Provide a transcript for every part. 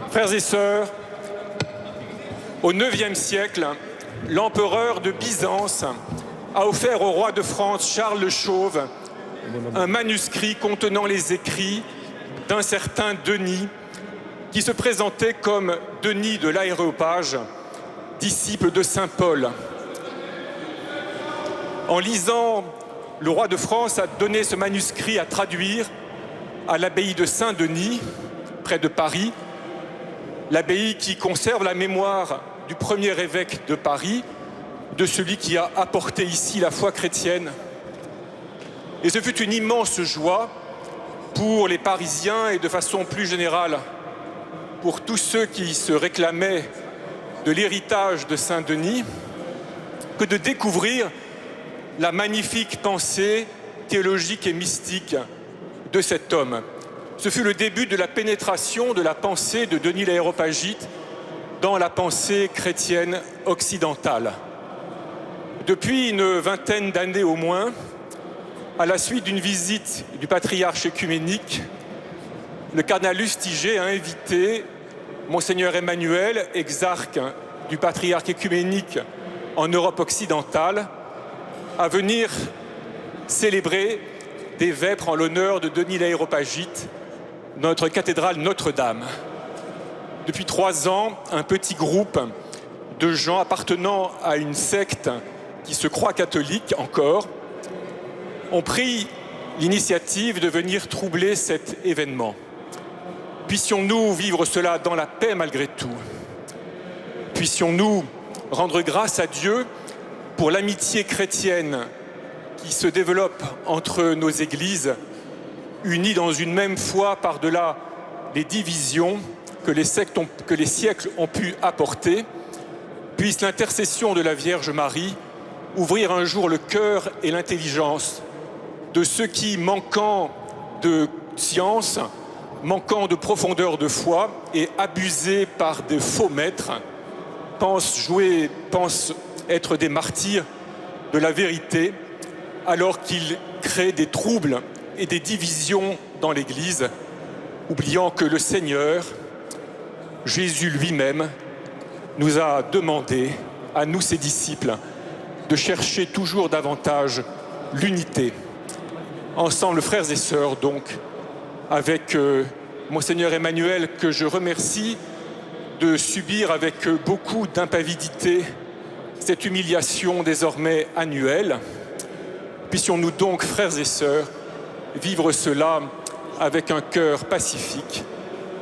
Frères et sœurs, au IXe siècle, l'empereur de Byzance a offert au roi de France Charles le Chauve un manuscrit contenant les écrits d'un certain Denis qui se présentait comme Denis de l'Aréopage, disciple de saint Paul. En lisant, le roi de France a donné ce manuscrit à traduire à l'abbaye de Saint-Denis, près de Paris, l'abbaye qui conserve la mémoire du premier évêque de Paris, de celui qui a apporté ici la foi chrétienne. Et ce fut une immense joie pour les Parisiens et de façon plus générale pour tous ceux qui se réclamaient de l'héritage de Saint-Denis que de découvrir la magnifique pensée théologique et mystique de cet homme. Ce fut le début de la pénétration de la pensée de Denis l'Aréopagite dans la pensée chrétienne occidentale. Depuis une vingtaine d'années au moins, à la suite d'une visite du patriarche œcuménique, le cardinal Lustiger a invité Monseigneur Emmanuel, exarque du patriarche œcuménique en Europe occidentale, à venir célébrer des vêpres en l'honneur de Denis l'Aréopagite dans notre cathédrale Notre-Dame. Depuis 3 ans, un petit groupe de gens appartenant à une secte qui se croit catholique encore ont pris l'initiative de venir troubler cet événement. Puissions-nous vivre cela dans la paix malgré tout. Puissions-nous rendre grâce à Dieu pour l'amitié chrétienne qui se développe entre nos églises, unies dans une même foi par-delà les divisions que les siècles ont pu apporter. Puisse l'intercession de la Vierge Marie ouvrir un jour le cœur et l'intelligence de ceux qui, manquant de science, manquant de profondeur de foi et abusés par de faux maîtres, pensent être des martyrs de la vérité, alors qu'ils créent des troubles et des divisions dans l'Église, oubliant que le Seigneur, Jésus lui-même, nous a demandé, à nous ses disciples, de chercher toujours davantage l'unité. Ensemble, frères et sœurs, donc, avec Monseigneur Emmanuel, que je remercie de subir avec beaucoup d'impavidité cette humiliation désormais annuelle. Puissions-nous donc, frères et sœurs, vivre cela avec un cœur pacifique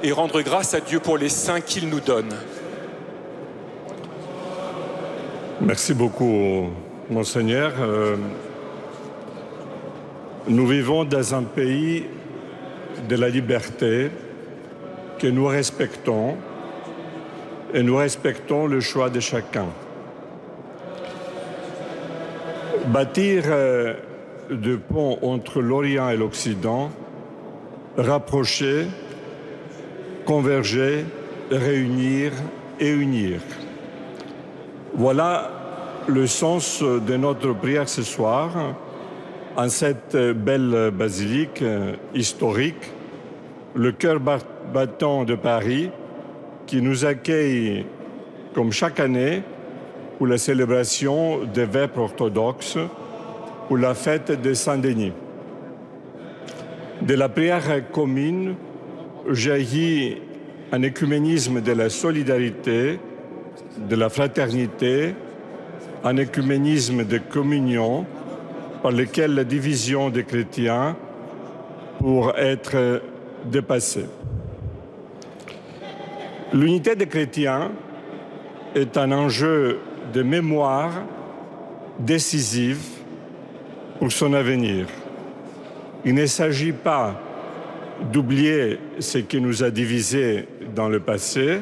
et rendre grâce à Dieu pour les saints qu'il nous donne. Merci beaucoup, Monseigneur. Nous vivons dans un pays de la liberté que nous respectons et nous respectons le choix de chacun. Bâtir des ponts entre l'Orient et l'Occident, rapprocher, converger, réunir et unir. Voilà le sens de notre prière ce soir, en cette belle basilique historique, le cœur battant de Paris, qui nous accueille comme chaque année pour la célébration des vêpres orthodoxes ou la fête de Saint-Denis. De la prière commune jaillit un écuménisme de la solidarité, de la fraternité, un écuménisme de communion par lequel la division des chrétiens pourra être dépassée. L'unité des chrétiens est un enjeu de mémoire décisive pour son avenir. Il ne s'agit pas d'oublier ce qui nous a divisés dans le passé,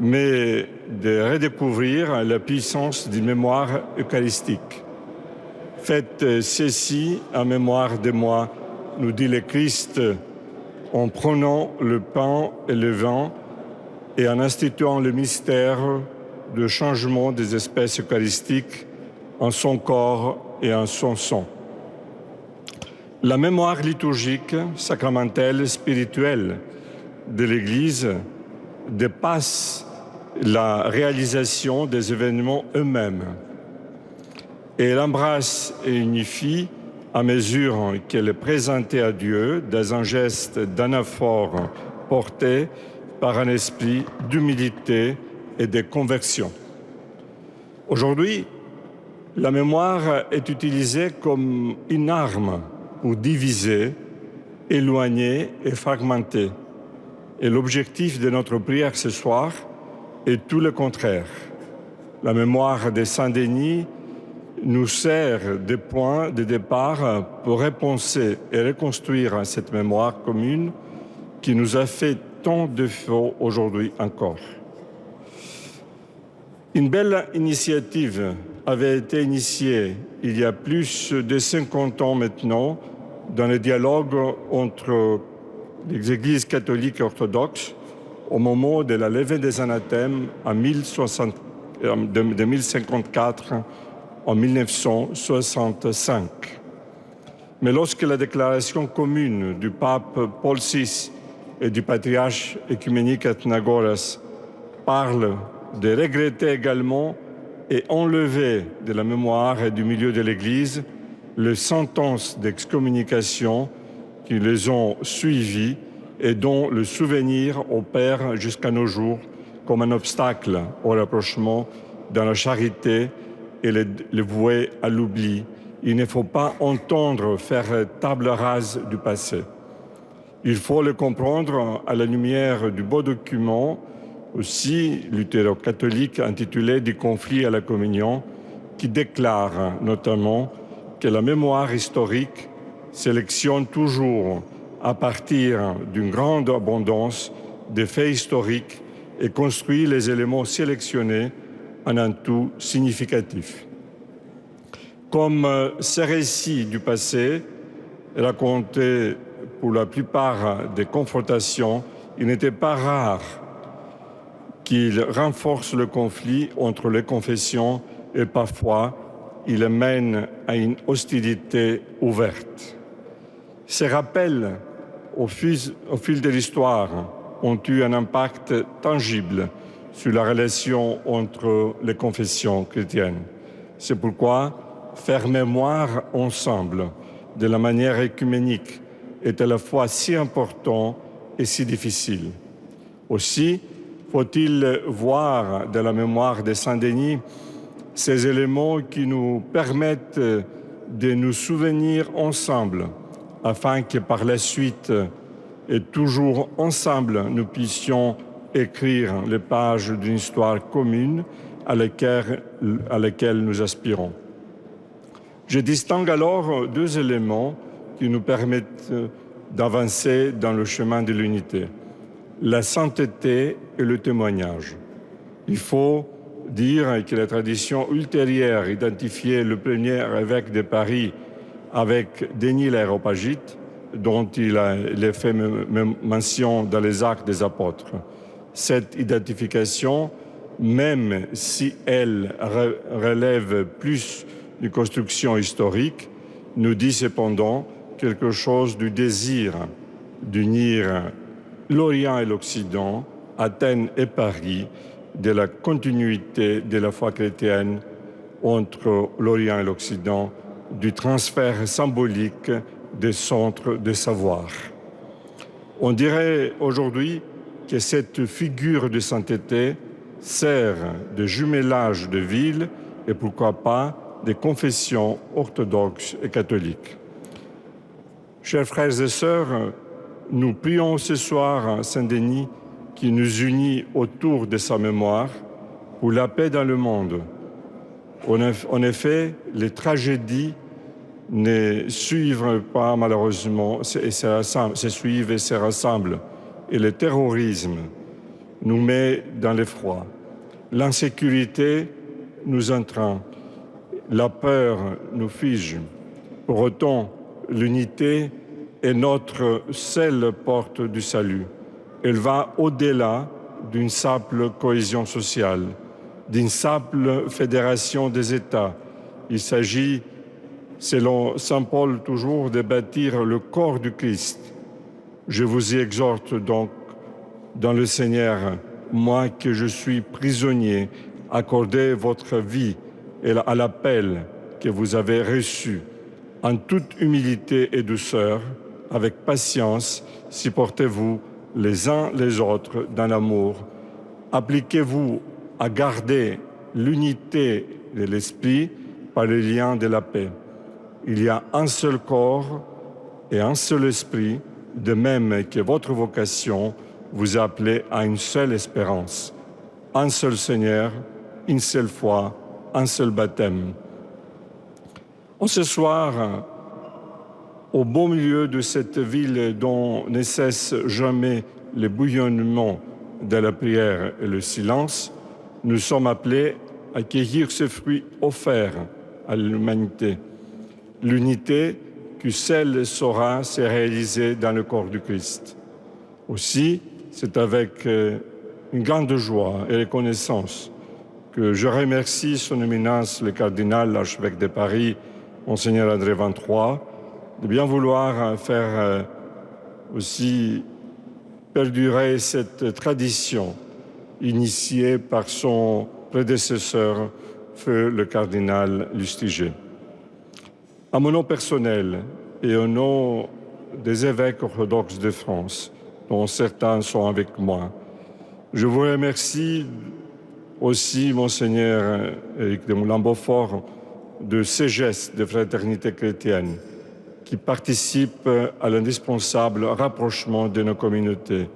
mais de redécouvrir la puissance d'une mémoire eucharistique. Faites ceci en mémoire de moi, nous dit le Christ, en prenant le pain et le vin et en instituant le mystère de changement des espèces eucharistiques en son corps et en son sang. La mémoire liturgique, sacramentelle, spirituelle de l'Église dépasse la réalisation des événements eux-mêmes. Et elle embrasse et unifie à mesure qu'elle est présentée à Dieu dans un geste d'anaphore porté par un esprit d'humilité et de conversion. Aujourd'hui, la mémoire est utilisée comme une arme pour diviser, éloigner et fragmenter. Et l'objectif de notre prière ce soir est tout le contraire. La mémoire de Saint-Denis nous sert de point de départ pour repenser et reconstruire cette mémoire commune qui nous a fait tant de défauts aujourd'hui encore. Une belle initiative avait été initiée il y a plus de 50 ans maintenant dans le dialogue entre les églises catholiques et orthodoxes au moment de la levée des anathèmes de 1054 en 1965. Mais lorsque la déclaration commune du pape Paul VI et du patriarche œcuménique Athenagoras parle de regretter également et enlever de la mémoire et du milieu de l'Église les sentences d'excommunication qui les ont suivies et dont le souvenir opère jusqu'à nos jours comme un obstacle au rapprochement dans la charité et le vouer à l'oubli. Il ne faut pas entendre faire table rase du passé. Il faut le comprendre à la lumière du beau document aussi luthéro-catholique intitulé « Du conflit à la communion » qui déclare notamment que la mémoire historique sélectionne toujours à partir d'une grande abondance de faits historiques et construit les éléments sélectionnés en un tout significatif. Comme ces récits du passé, racontés pour la plupart des confrontations, il n'était pas rare qu'ils renforcent le conflit entre les confessions et parfois il mène à une hostilité ouverte. Ces rappels, au fil de l'histoire, ont eu un impact tangible sur la relation entre les confessions chrétiennes. C'est pourquoi faire mémoire ensemble, de la manière œcuménique, est à la fois si important et si difficile. Aussi, faut-il voir de la mémoire de Saint-Denis ces éléments qui nous permettent de nous souvenir ensemble, afin que par la suite, et toujours ensemble, nous puissions écrire les pages d'une histoire commune à laquelle nous aspirons. Je distingue alors deux éléments qui nous permettent d'avancer dans le chemin de l'unité: la sainteté et le témoignage. Il faut dire que la tradition ultérieure identifiait le premier évêque de Paris avec Denis l'Aréopagite, dont il est fait mention dans les Actes des Apôtres. Cette identification, même si elle relève plus d'une construction historique, nous dit cependant quelque chose du désir d'unir l'Orient et l'Occident, Athènes et Paris, de la continuité de la foi chrétienne entre l'Orient et l'Occident, du transfert symbolique des centres de savoir. On dirait aujourd'hui que cette figure de sainteté sert de jumelage de villes et pourquoi pas des confessions orthodoxes et catholiques. Chers frères et sœurs, nous prions ce soir Saint-Denis qui nous unit autour de sa mémoire pour la paix dans le monde, En effet, les tragédies ne suivent pas malheureusement, se suivent et se rassemblent. Et le terrorisme nous met dans l'effroi. L'insécurité nous entraîne. La peur nous fige. Pour autant, l'unité est notre seule porte du salut. Elle va au-delà d'une simple cohésion sociale, d'une simple fédération des États. Il s'agit, selon saint Paul, toujours de bâtir le corps du Christ. Je vous y exhorte donc, dans le Seigneur, moi que je suis prisonnier, accordez votre vie à l'appel que vous avez reçu, en toute humilité et douceur, avec patience, supportez-vous les uns les autres dans l'amour. Appliquez-vous à garder l'unité de l'esprit par les liens de la paix. Il y a un seul corps et un seul esprit, de même que votre vocation vous appelez à une seule espérance, un seul Seigneur, une seule foi, un seul baptême. En ce soir, au beau milieu de cette ville dont ne cesse jamais le bouillonnement de la prière et le silence, nous sommes appelés à cueillir ce fruit offert à l'humanité. L'unité que seule saura se réaliser dans le corps du Christ. Aussi, c'est avec une grande joie et reconnaissance que je remercie son éminence, le cardinal, l'archevêque de Paris, Monseigneur André XXIII, de bien vouloir faire aussi perdurer cette tradition initiée par son prédécesseur, feu le cardinal Lustiger. À mon nom personnel et au nom des évêques orthodoxes de France, dont certains sont avec moi, je vous remercie aussi, Monseigneur Éric de Moulin-Beaufort, de ces gestes de fraternité chrétienne qui participent à l'indispensable rapprochement de nos communautés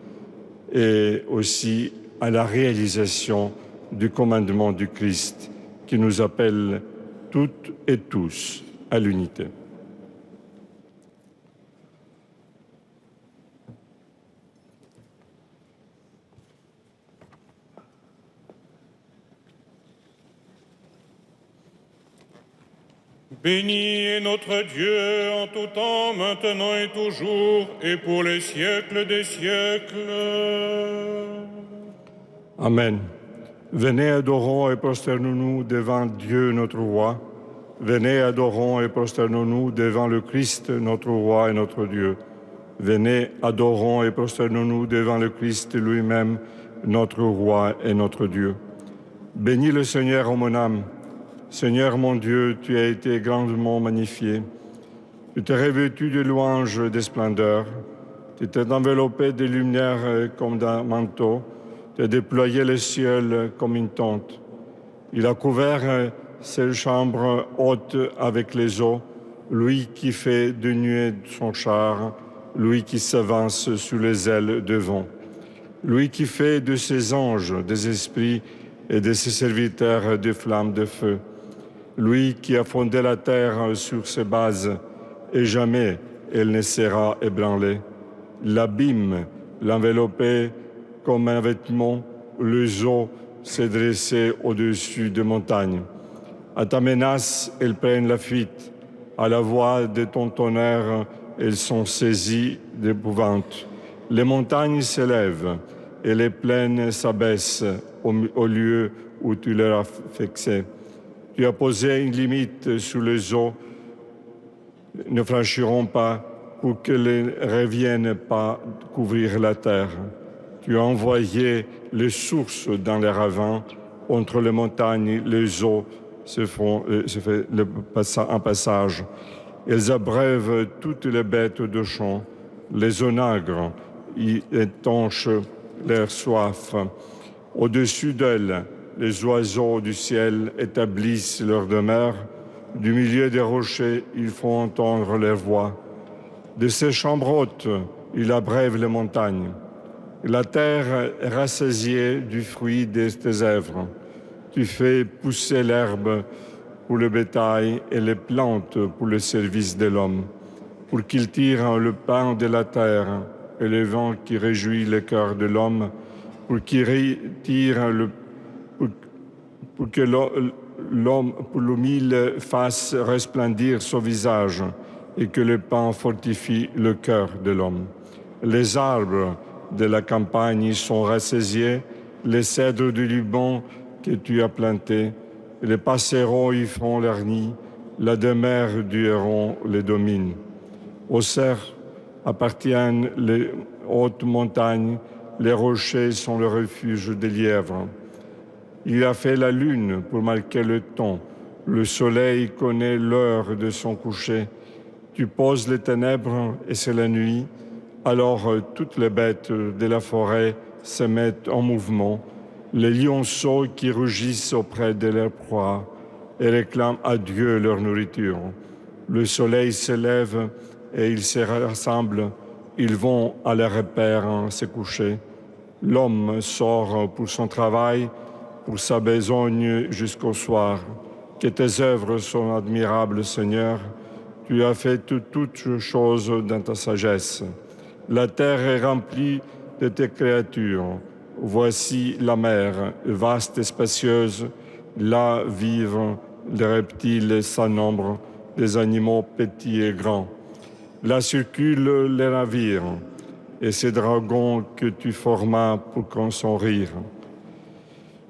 et aussi à la réalisation du commandement du Christ qui nous appelle toutes et tous à l'unité. Béni est notre Dieu en tout temps, maintenant et toujours, et pour les siècles des siècles. Amen. Venez, adorons et prosternons-nous devant Dieu notre Roi. Venez, adorons et prosternons-nous devant le Christ, notre Roi et notre Dieu. Venez, adorons et prosternons-nous devant le Christ lui-même, notre Roi et notre Dieu. Bénis le Seigneur, ô mon âme. Seigneur mon Dieu, tu as été grandement magnifié. Tu t'es revêtu de louanges et de splendeur. Tu t'es enveloppé de lumière comme d'un manteau. Tu as déployé le ciel comme une tente. Il a couvert ses chambres hautes avec les eaux, lui qui fait de nuée son char, lui qui s'avance sous les ailes de vent, lui qui fait de ses anges des esprits et de ses serviteurs des flammes de feu, lui qui a fondé la terre sur ses bases et jamais elle ne sera ébranlée. L'abîme l'enveloppait comme un vêtement, les eaux s'est dressé au-dessus des montagnes. À ta menace, elles prennent la fuite. À la voix de ton tonnerre, elles sont saisies d'épouvante. Les montagnes s'élèvent et les plaines s'abaissent au lieu où tu leur as fixé. Tu as posé une limite sous les eaux, ne franchiront pas pour qu'elles ne reviennent pas couvrir la terre. Tu as envoyé les sources dans les ravins, entre les montagnes, les eaux se fait un passage. Elles abreuvent toutes les bêtes de champ, les onagres y étanchent leur soif. Au-dessus d'elles, les oiseaux du ciel établissent leur demeure. Du milieu des rochers, ils font entendre leur voix. De ces chambres hautes, ils abrèvent les montagnes. La terre est rassasiée du fruit de tes œuvres. Tu fais pousser l'herbe pour le bétail et les plantes pour le service de l'homme, pour qu'il tire le pain de la terre et le vent qui réjouit le cœur de l'homme, pour qu'il tire pour que l'homme, pour l'humile fasse resplendir son visage et que le pain fortifie le cœur de l'homme. Les arbres de la campagne sont rassasiés, les cèdres du Liban que tu as plantés, les passereaux y font leur nid, la demeure du héron les domine. Aux cerfs appartiennent les hautes montagnes, les rochers sont le refuge des lièvres. Il a fait la lune pour marquer le temps, le soleil connaît l'heure de son coucher. Tu poses les ténèbres et c'est la nuit, alors toutes les bêtes de la forêt se mettent en mouvement, les lionceaux qui rugissent auprès de leur proie et réclament à Dieu leur nourriture. Le soleil se lève et ils se rassemblent, ils vont à leur repère se coucher. L'homme sort pour son travail, pour sa besogne jusqu'au soir. Que tes œuvres sont admirables, Seigneur. Tu as fait toutes choses dans ta sagesse. La terre est remplie de tes créatures. Voici la mer, vaste et spacieuse. Là vivent les reptiles sans nombre, des animaux petits et grands. Là circulent les navires et ces dragons que tu formas pour qu'on s'en rire.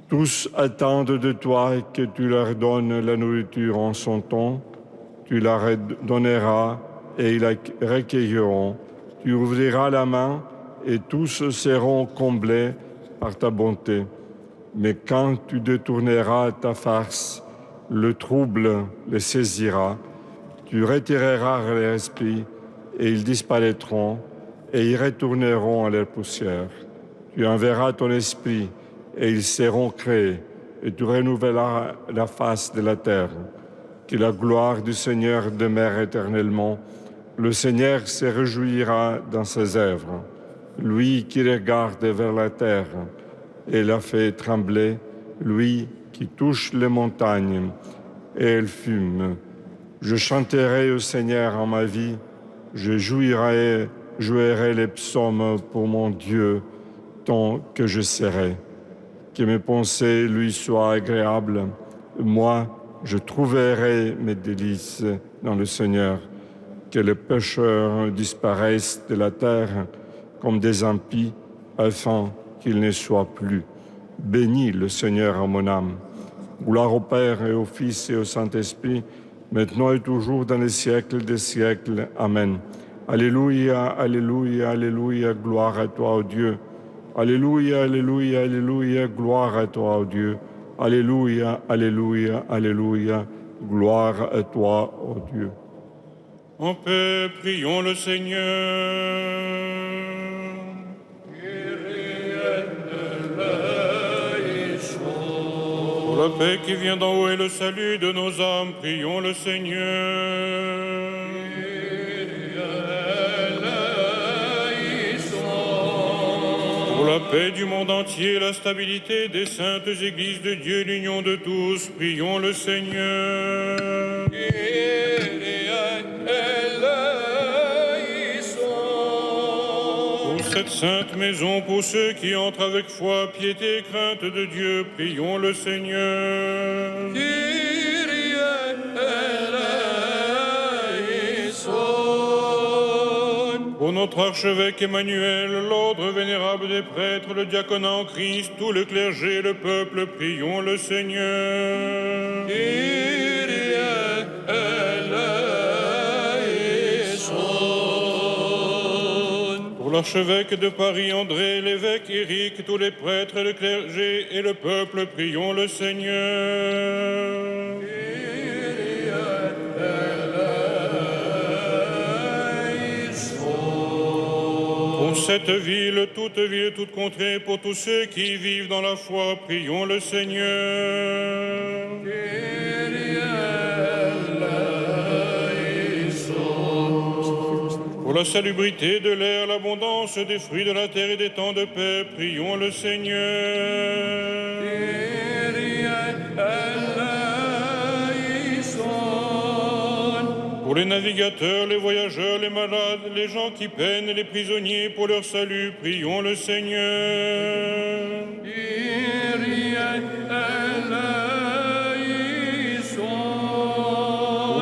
Tous attendent de toi que tu leur donnes la nourriture en son temps. Tu la donneras et ils la recueilleront. Tu ouvriras la main et tous seront comblés par ta bonté. Mais quand tu détourneras ta farce, le trouble les saisira. Tu retireras leur esprit et ils disparaîtront et ils retourneront à leur poussière. Tu enverras ton esprit et ils seront créés et tu renouvelleras la face de la terre. Que la gloire du Seigneur demeure éternellement. Le Seigneur se réjouira dans ses œuvres. Lui qui regarde vers la terre et la fait trembler, lui qui touche les montagnes et elles fument. Je chanterai au Seigneur en ma vie, je jouirai les psaumes pour mon Dieu tant que je serai. Que mes pensées lui soient agréables. Moi, je trouverai mes délices dans le Seigneur. Que les pécheurs disparaissent de la terre comme des impies, afin qu'ils ne soient plus. Bénis le Seigneur à mon âme. Gloire au Père et au Fils et au Saint-Esprit, maintenant et toujours dans les siècles des siècles. Amen. Alléluia, alléluia, alléluia, gloire à toi, ô Dieu. Alléluia, alléluia, alléluia, gloire à toi, ô Dieu. Alléluia, alléluia, alléluia, gloire à toi, ô Dieu. En paix, prions le Seigneur. Pour la paix qui vient d'en haut et le salut de nos âmes, prions le Seigneur. Pour la paix du monde entier, la stabilité des saintes églises de Dieu, l'union de tous, prions le Seigneur. Pour cette sainte maison, pour ceux qui entrent avec foi, piété et crainte de Dieu, prions le Seigneur. Pour notre archevêque Emmanuel, l'ordre vénérable des prêtres, le diaconat en Christ, tout le clergé, le peuple, prions le Seigneur. Pour l'archevêque de Paris, André, l'évêque Éric, tous les prêtres, le clergé et le peuple, prions le Seigneur. Pour cette ville, toute contrée, pour tous ceux qui vivent dans la foi, prions le Seigneur. Pour la salubrité de l'air, l'abondance des fruits de la terre et des temps de paix, prions le Seigneur. les navigateurs, les voyageurs, les malades, les gens qui peinent, les prisonniers pour leur salut, prions le Seigneur.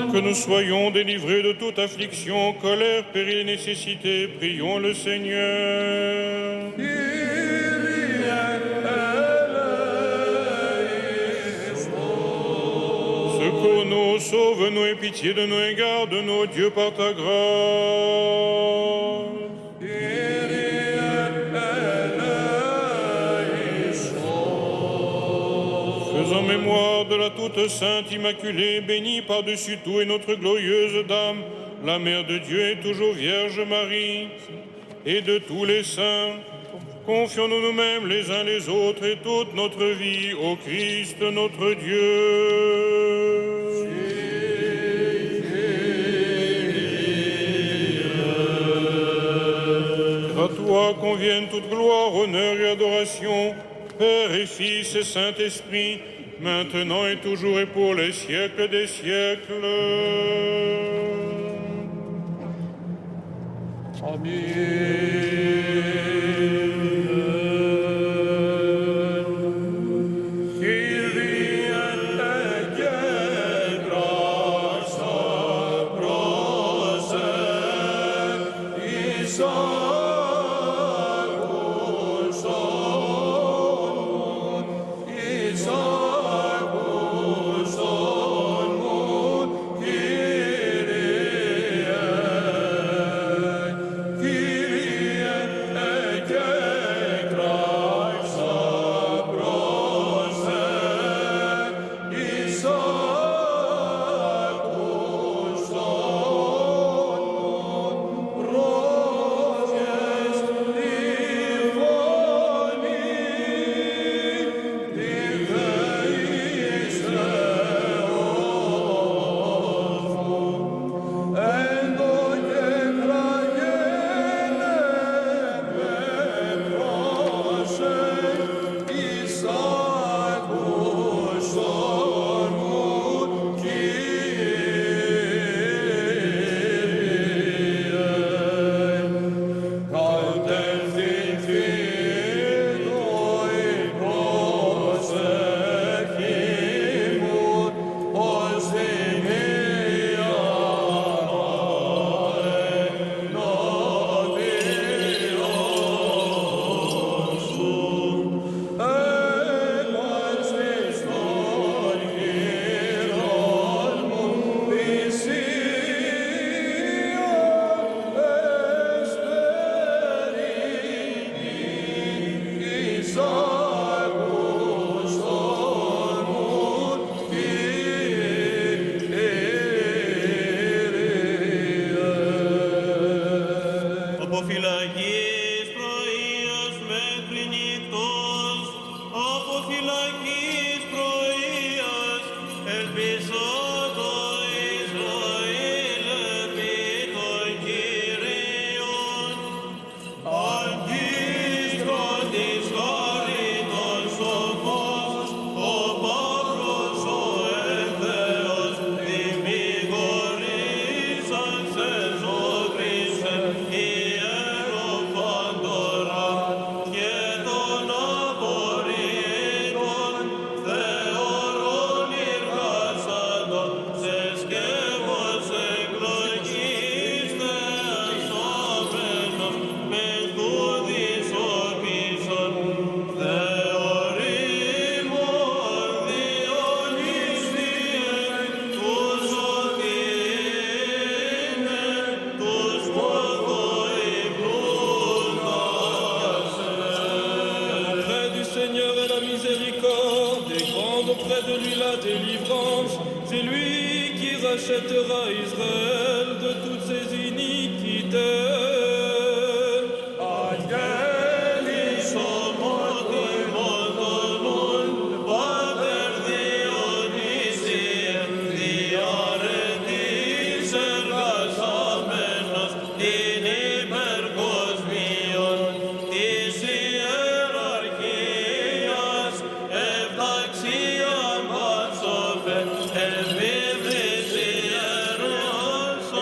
Pour que nous soyons délivrés de toute affliction, colère, péril et nécessité, prions le Seigneur. Secours-nous, sauve-nous et pitié de nous et garde-nous, Dieu, par ta grâce. Faisons mémoire de la toute sainte Immaculée, bénie par-dessus tout et notre glorieuse Dame, la Mère de Dieu et toujours Vierge Marie, et de tous les saints. Confions-nous nous-mêmes les uns les autres et toute notre vie au Christ notre Dieu. À toi conviennent toute gloire, honneur et adoration, Père et Fils et Saint-Esprit, maintenant et toujours et pour les siècles des siècles. rachètera Israël de toutes ses iniquités. Ελπίδες ιερός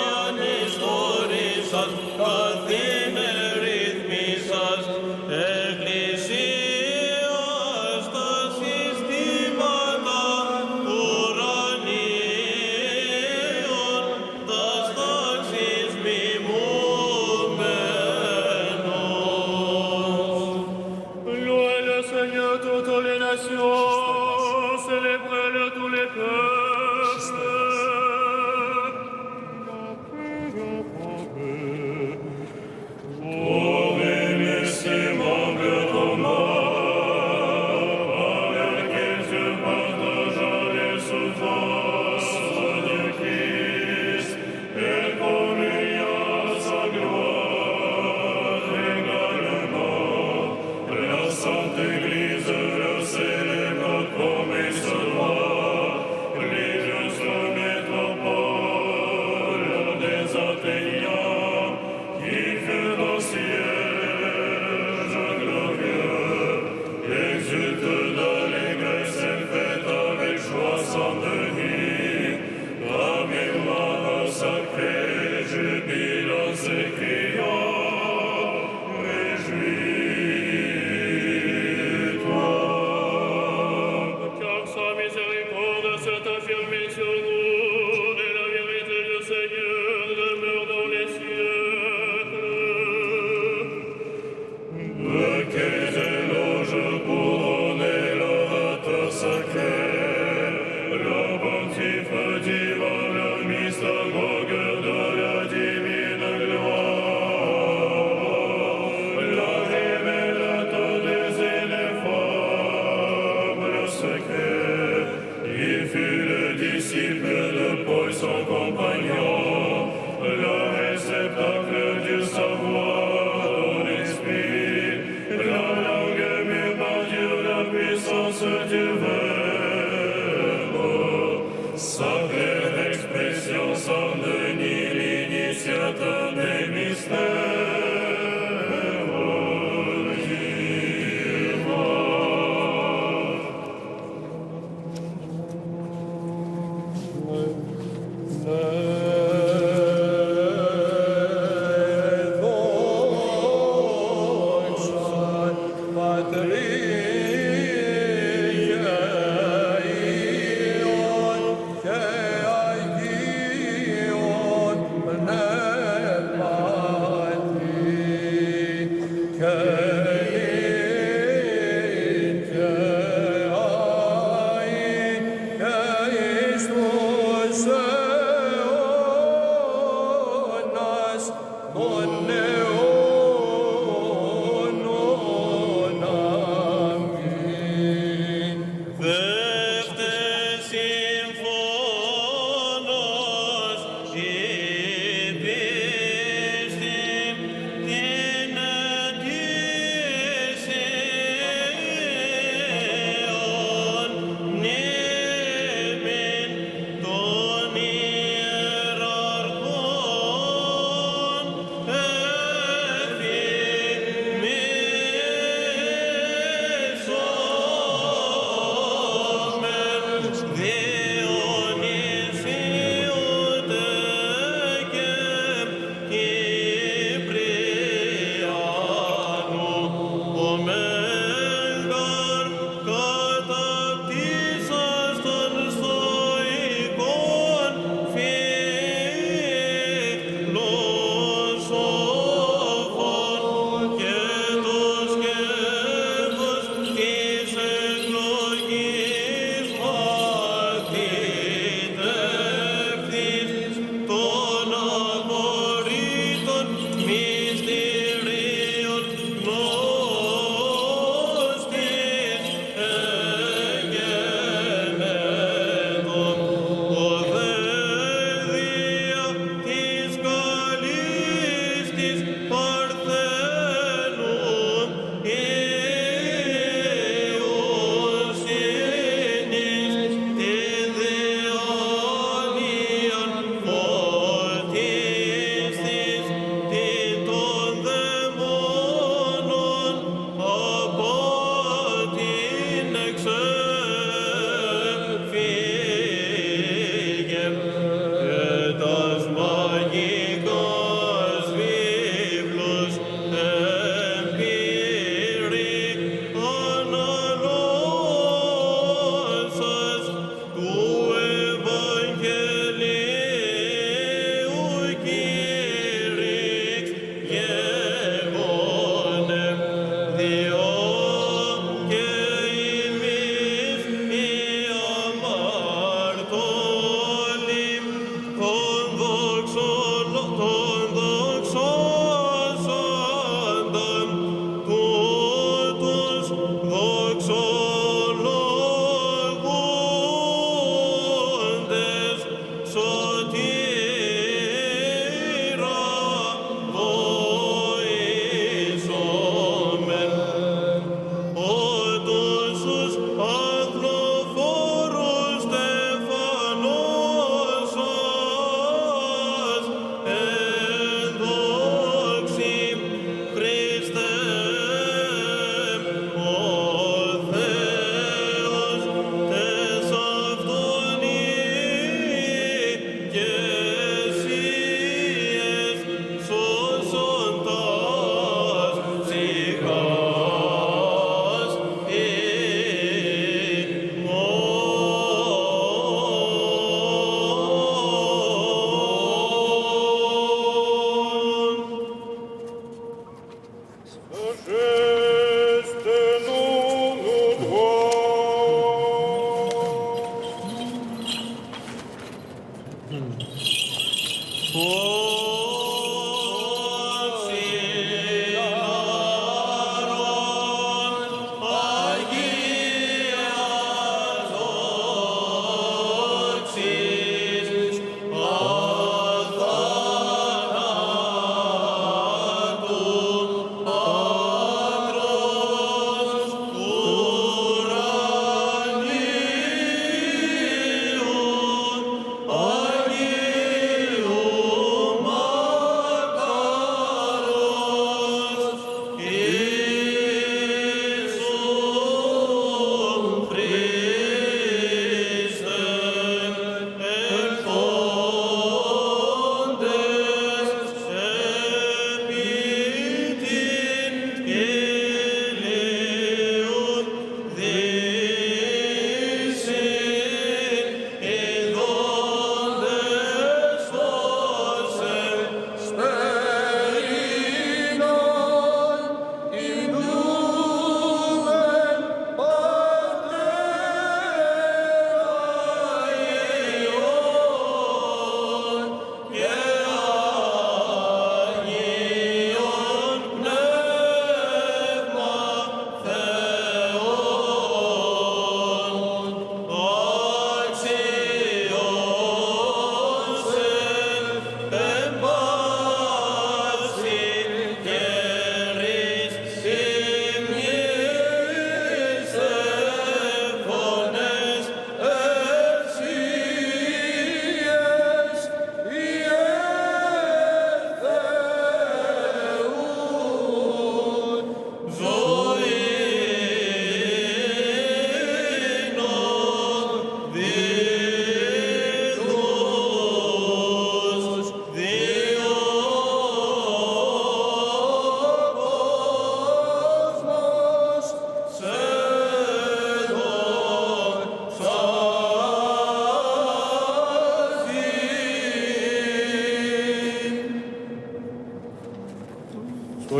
célèbrez-le tous les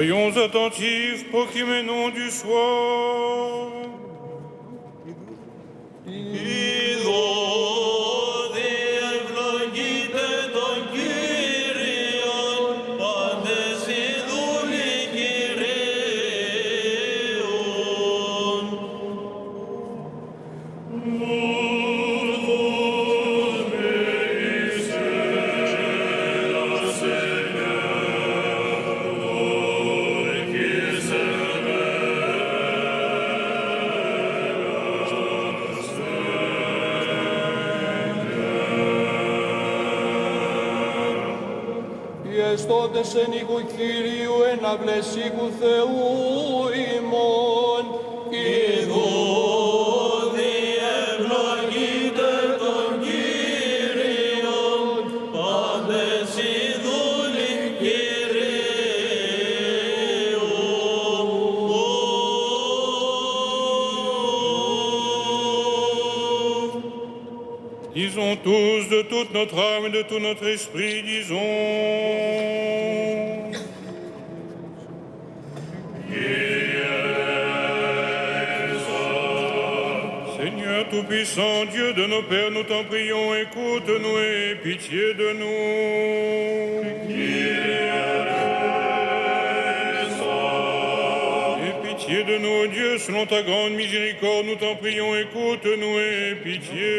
Soyons attentifs, procuménons du soir. Εστώτες εν οίκου Κυρίου εν αυλές οίκου Θεού ημών. Ιδού διευλογείτε τον Κύριον, πάντες οι δούλοι Κυρίου. Disons tous de toute notre âme et de tout notre esprit, disons. Seigneur Tout-Puissant, Dieu de nos pères, nous t'en prions, écoute-nous et aie pitié de nous. Aie pitié de nous, Dieu, selon ta grande miséricorde, nous t'en prions, écoute-nous et aie pitié.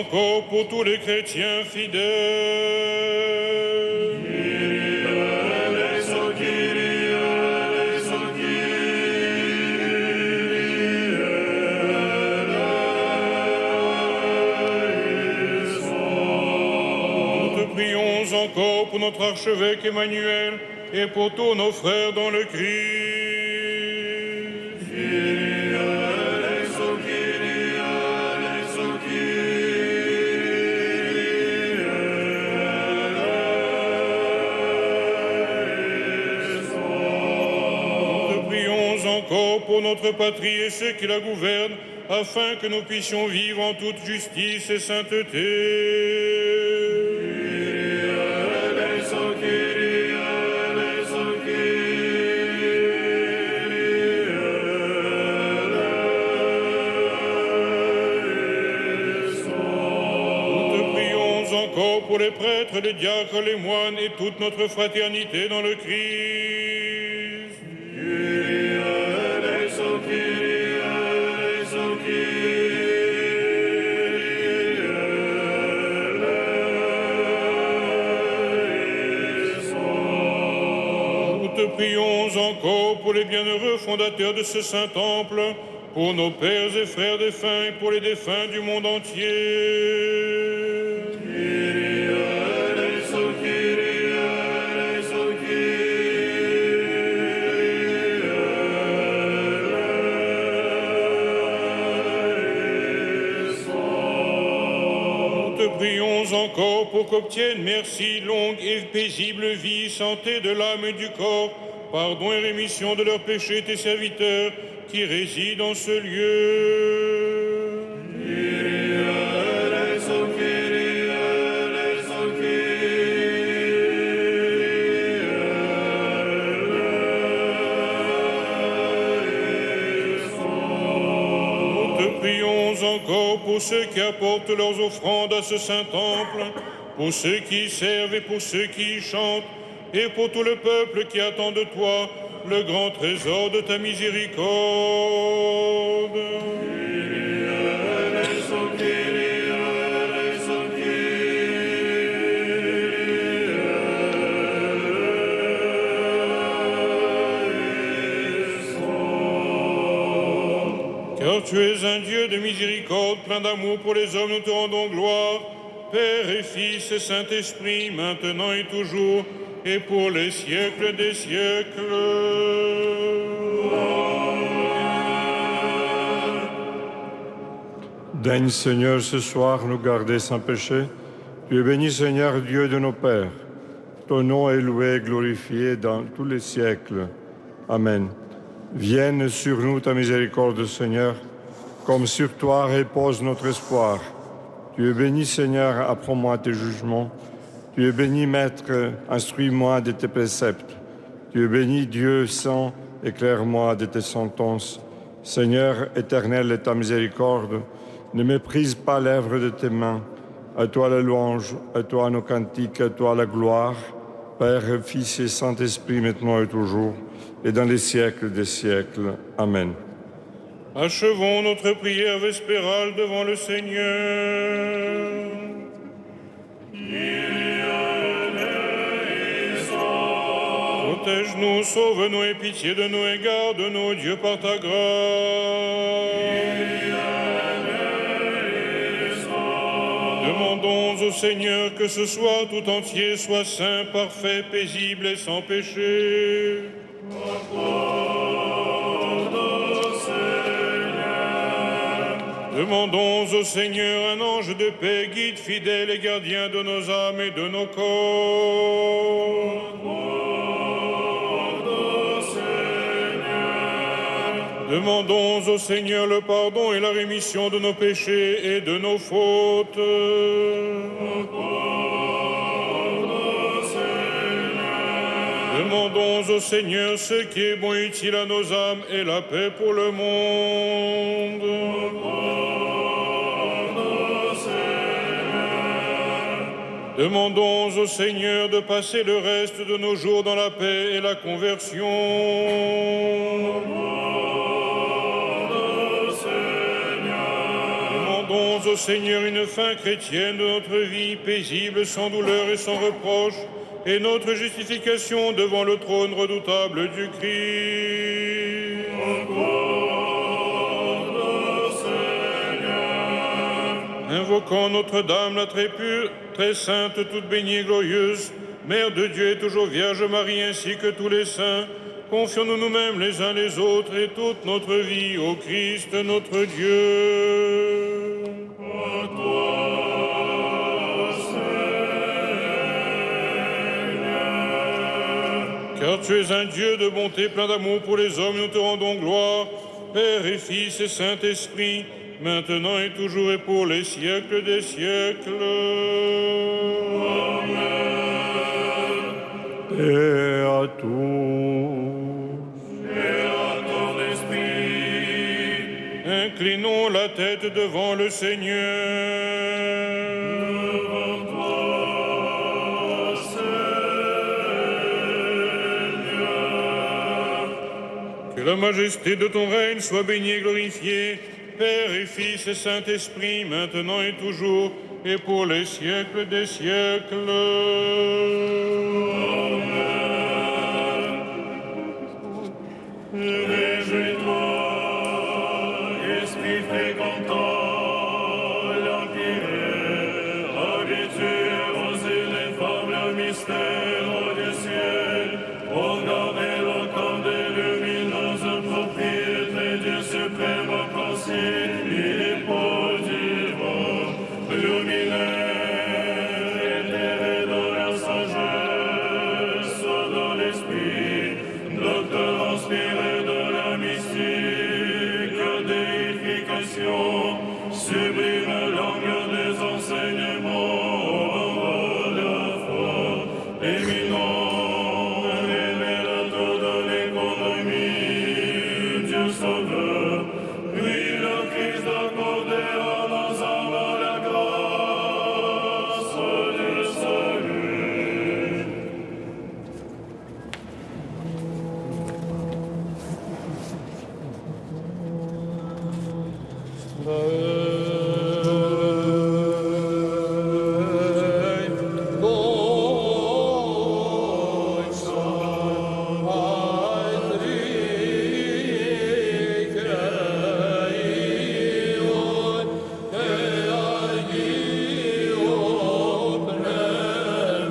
Encore pour tous les chrétiens fidèles. Nous te prions encore pour notre archevêque Emmanuel et pour tous nos frères dans le Christ. Encore pour notre patrie et ceux qui la gouvernent, afin que nous puissions vivre en toute justice et sainteté. Nous te prions encore pour les prêtres, les diacres, les moines et toute notre fraternité dans le Christ. Prions encore pour les bienheureux fondateurs de ce saint temple, pour nos pères et frères défunts et pour les défunts du monde entier. Nous te prions encore pour qu'obtienne merci, longue et paisible vie, santé de l'âme et du corps, pardon et rémission de leurs péchés, tes serviteurs qui résident en ce lieu. Nous te prions encore pour ceux qui apportent leurs offrandes à ce saint temple, pour ceux qui y servent et pour ceux qui y chantent, et pour tout le peuple qui attend de toi le grand trésor de ta miséricorde. Car tu es un Dieu de miséricorde, plein d'amour pour les hommes, nous te rendons gloire, Père et Fils et Saint-Esprit, maintenant et toujours, et pour les siècles des siècles. Daigne, Seigneur, ce soir nous garder sans péché. Tu es béni, Seigneur, Dieu de nos pères, Ton nom est loué et glorifié dans tous les siècles. Amen. Vienne sur nous ta miséricorde, Seigneur, comme sur toi repose notre espoir. Tu es béni, Seigneur, apprends-moi tes jugements. Tu es béni, Maître, instruis-moi de tes préceptes. Tu es béni, Dieu saint, éclaire-moi de tes sentences. Seigneur, éternel est ta miséricorde, ne méprise pas l'œuvre de tes mains. À toi la louange, à toi nos cantiques, à toi la gloire, Père, Fils et Saint-Esprit, maintenant et toujours, et dans les siècles des siècles. Amen. Achevons notre prière vespérale devant le Seigneur. Protège-nous, sauve-nous et pitié de nous et garde-nous, Dieu, par ta grâce. Demandons au Seigneur que ce soir tout entier soit saint, parfait, paisible et sans péché. Demandons au Seigneur un ange de paix, guide fidèle et gardien de nos âmes et de nos corps. Demandons au Seigneur le pardon et la rémission de nos péchés et de nos fautes. Demandons au Seigneur ce qui est bon et utile à nos âmes et la paix pour le monde. Demandons au Seigneur de passer le reste de nos jours dans la paix et la conversion. Demandons au Seigneur une fin chrétienne de notre vie, paisible, sans douleur et sans reproche, et notre justification devant le trône redoutable du Christ. Invoquons Notre-Dame, la très pure, très sainte, toute bénie et glorieuse, Mère de Dieu et toujours Vierge Marie, ainsi que tous les saints, confions-nous nous-mêmes les uns les autres et toute notre vie au Christ notre Dieu. À toi, Seigneur. Car tu es un Dieu de bonté plein d'amour pour les hommes, nous te rendons gloire, Père et Fils et Saint-Esprit, maintenant et toujours et pour les siècles des siècles. Amen. Et à tous. Et à ton esprit. Inclinons la tête devant le Seigneur. Devant toi, Seigneur. Que la majesté de ton règne soit bénie et glorifiée, Père et Fils et Saint-Esprit, maintenant et toujours, et pour les siècles des siècles. Amen. Réjouis-toi, esprit fréquentant l'Empire, habitué aux ineffables mystères du ciel, regardez le temps des lumineuses propriétés du suprême principe. Sublime langue des enseignements de la foi, éminent révélateur de l'économie, Dieu sauveur, lui le Christ accordé à nos âmes la grâce du salut. Yeah.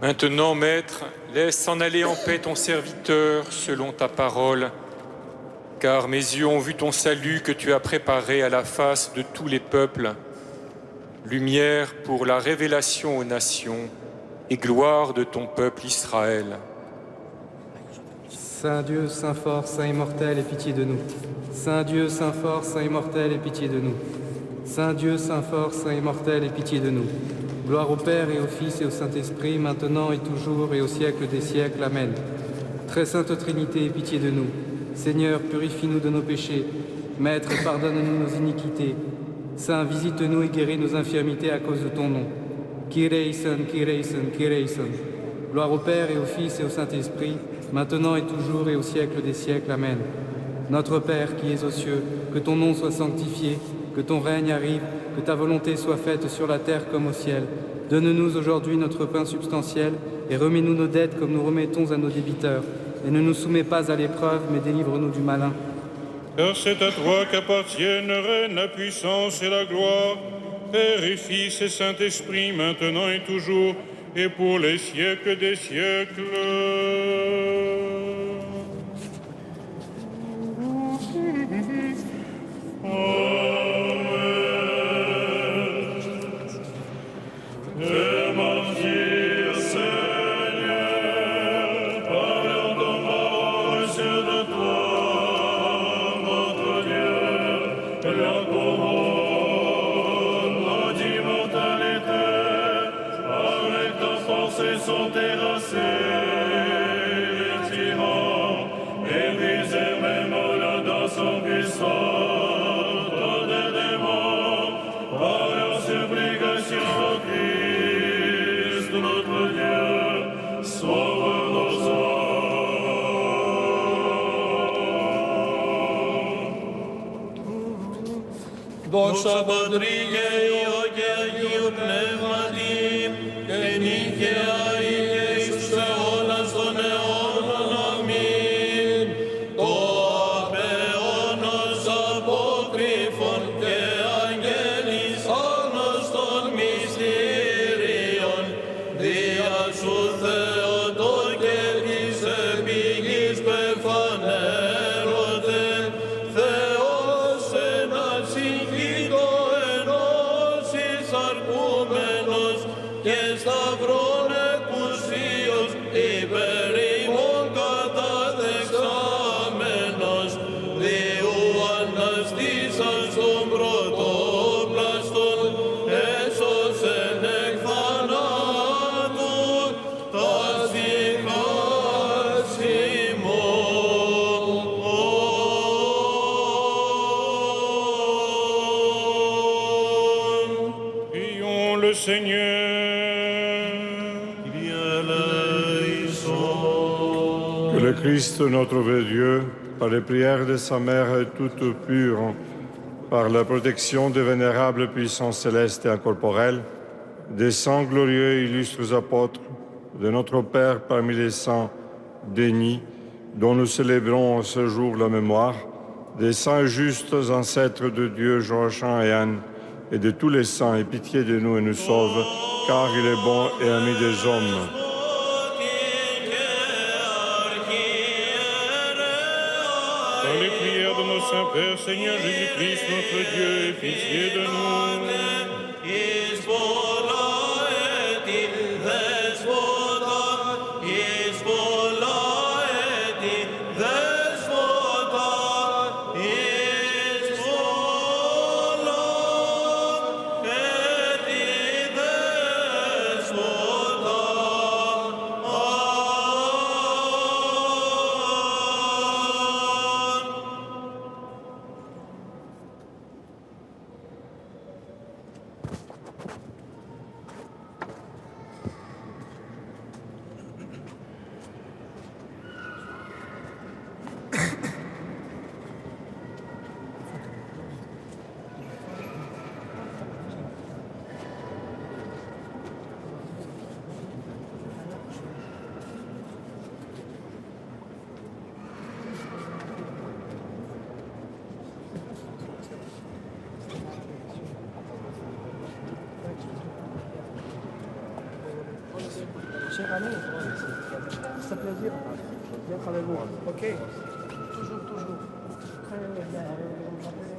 Maintenant, Maître, laisse s'en aller en paix ton serviteur selon ta parole, car mes yeux ont vu ton salut que tu as préparé à la face de tous les peuples, lumière pour la révélation aux nations et gloire de ton peuple Israël. Saint Dieu, Saint fort, Saint immortel, aie pitié de nous. Saint Dieu, Saint fort, Saint immortel, aie pitié de nous. Saint Dieu, Saint fort, Saint immortel, aie pitié de nous. Gloire au Père et au Fils et au Saint-Esprit, maintenant et toujours et au siècle des siècles. Amen. Très sainte Trinité, aie pitié de nous. Seigneur, purifie-nous de nos péchés. Maître, pardonne-nous nos iniquités. Saint, visite-nous et guéris nos infirmités à cause de ton nom. Kyreison, Kyreison, Kyreison. Gloire au Père et au Fils et au Saint-Esprit, maintenant et toujours et au siècle des siècles. Amen. Notre Père qui es aux cieux, que ton nom soit sanctifié, que ton règne arrive, que ta volonté soit faite sur la terre comme au ciel. Donne-nous aujourd'hui notre pain substantiel et remets-nous nos dettes comme nous remettons à nos débiteurs. Et ne nous soumets pas à l'épreuve, mais délivre-nous du malin. Car c'est à toi qu'appartiennent, Reine, la puissance et la gloire, Père et Fils et Saint-Esprit, maintenant et toujours, et pour les siècles des siècles. Sont terrassés, tyrans, et brisés même au-delà son puissant, des démons, par leur supplication au Christ, notre Dieu, sauve nos âmes. Δόξα Πατρί και Υιό και Αγίου Πνεύματι, και νύχαια Ιησούς αιώνας των αιώνων. Αμήν. Το απεώνος αποκρύφων και αγγέλης άνος των μυστήριων, δια σου Θεότο και της επίγης πεφανέρωτε, Θεός ένας συγχύτω ενώσεις αρκούμενος και σταυρών εκουσίως υπέρ ημών καταδεξάμενος, διού αναστήσας των πρωτόπλαστων, έσωσεν εκ θανάτου τας νυχάς ημών. Prions le Seigneur. Que le Christ, notre vrai Dieu, par les prières de sa mère toute pure, par la protection des vénérables puissances célestes et incorporelles, des saints glorieux et illustres apôtres, de notre Père parmi les saints dénis, dont nous célébrons ce jour la mémoire, des saints et justes ancêtres de Dieu, Joachim et Anne, et de tous les saints, aie pitié de nous et nous sauve, car il est bon et ami des hommes. Dans les prières de nos saints Pères, Seigneur Jésus-Christ, notre Dieu, aie pitié de nous. Εις πολλά έτη δέσποτα, εις πολλά έτη δέσποτα, εις πολλά έτη δέσποτα. cher ami. C'est un plaisir d'être avec vous. Ok. Toujours, toujours. Très bien.